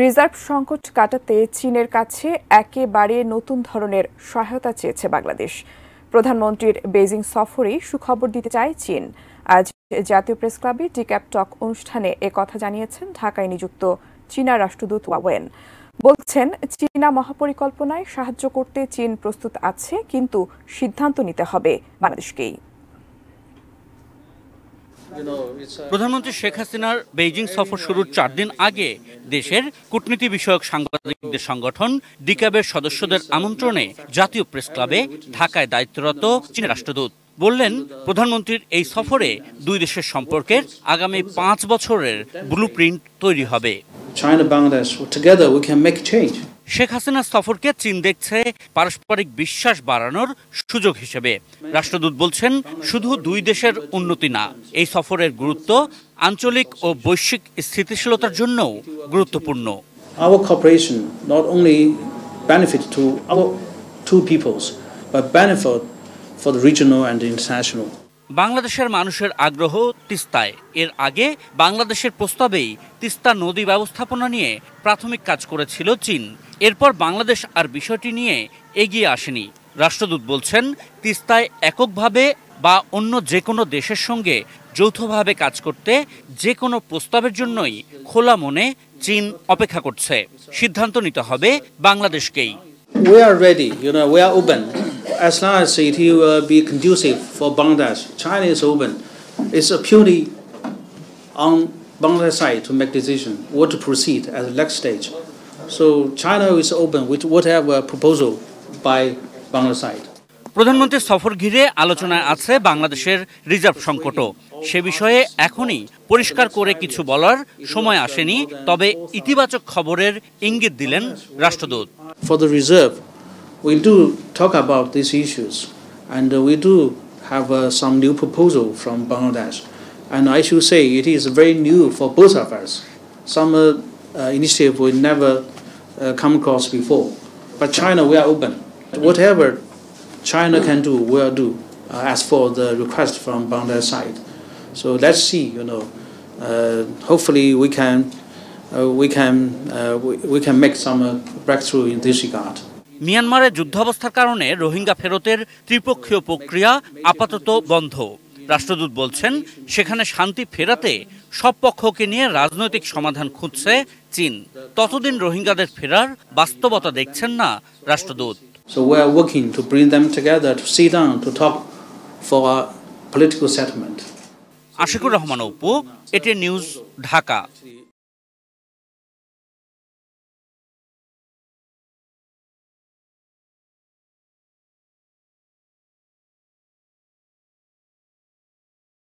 Reserve সংকট কাটাতে চীনের কাছে একেবারে নতুন ধরনের সহায়তা চেয়েছে বাংলাদেশ। প্রধানমন্ত্রীর বেইজিং সফরেই সুখবর দিতে চায় চীন। আজ জাতীয় প্রেস ক্লাবে ডিক্যাপ টক অনুষ্ঠানে একথা জানিয়েছেন ঢাকায় নিযুক্ত চীনা রাষ্ট্রদূত ওয়েন। বলছেন, চীনা মহাপরিকল্পনায় সাহায্য করতে চীন প্রস্তুত আছে, কিন্তু সিদ্ধান্ত নিতে হবে বাংলাদেশকেই। প্রধানমন্ত্রী শেখ হাসিনার বেইজিং সফর শুরুর 4 দিন আগে দেশের কূটনীতি বিষয়ক সাংবাদিকদের সংগঠন ডিক্যাবের সদস্যদের আমন্ত্রণে জাতীয় প্রেস ক্লাবে ঢাকায় দায়িত্বরত চীনের রাষ্ট্রদূত বললেন, প্রধানমন্ত্রীর এই সফরে দুই দেশের সম্পর্কের আগামী 5 বছরের ব্লুপ্রিন্ট তৈরি হবে। শেখ হাসিনার সফরকে চীন দেখছে পারস্পরিক বিশ্বাস বাড়ানোর সুযোগ হিসেবে। রাষ্ট্রদূত বলছেন, শুধু দুই দেশের উন্নতি না, এই সফরের গুরুত্ব আঞ্চলিক ও বৈশ্বিক স্থিতিশীলতার জন্যও গুরুত্বপূর্ণ। Our cooperation not only benefit to our two peoples, but benefit for the regional and international. বাংলাদেশের মানুষের আগ্রহ তিস্তায়। এর আগে বাংলাদেশের প্রস্তাবেই তিস্তা নদী ব্যবস্থাপনা নিয়ে প্রাথমিক কাজ করেছিল চীন। এরপর বাংলাদেশ আর বিষয়টি নিয়ে এগিয়ে আসেনি। রাষ্ট্রদূত বলছেন, তিস্তায় এককভাবে বা অন্য যে কোনো দেশের সঙ্গে যৌথভাবে কাজ করতে যে কোনো প্রস্তাবের জন্যই খোলা মনে চীন অপেক্ষা করছে। সিদ্ধান্ত নিতে হবে বাংলাদেশকেই। We are ready, we are open. As long as it will be conducive for Bangladesh, China is open. It's purely on Bangladesh side to make decision what to proceed at the next stage. So China is open with whatever proposal by Bangladesh side. প্রধানমন্ত্রীর সফর ঘিরে আলোচনায় আছে বাংলাদেশের reserve সংকটও। সে বিষয়ে এখনই পরিষ্কার করে কিছু বলার সময় আসেনি, তবে ইতিবাচক খবরের ইঙ্গিত দিলেন রাষ্ট্রদূত। For the reserve, we do talk about these issues, and we do have some new proposal from Bangladesh, and I should say it is very new for both of us. Some initiative we never come across before, but China, we are open. Whatever China can do, will do, as for the request from Bangladesh side. So let's see, hopefully we can make some breakthrough in this regard. মিয়ানমারে যুদ্ধাবস্থার কারণে রোহিঙ্গা ফেরতের ত্রিপক্ষীয় প্রক্রিয়া আপাতত বন্ধ। রাষ্ট্রদূত বলছেন, সেখানে শান্তি ফেরাতে সব পক্ষকে নিয়ে রাজনৈতিক সমাধান খুঁজছে চীন। ততদিন রোহিঙ্গাদের ফেরার বাস্তবতা দেখছেন না রাষ্ট্রদূত। So we are working to bring them together, to sit down, to talk for a political settlement. Ashikur Rahman Apu, ATN news, Dhaka.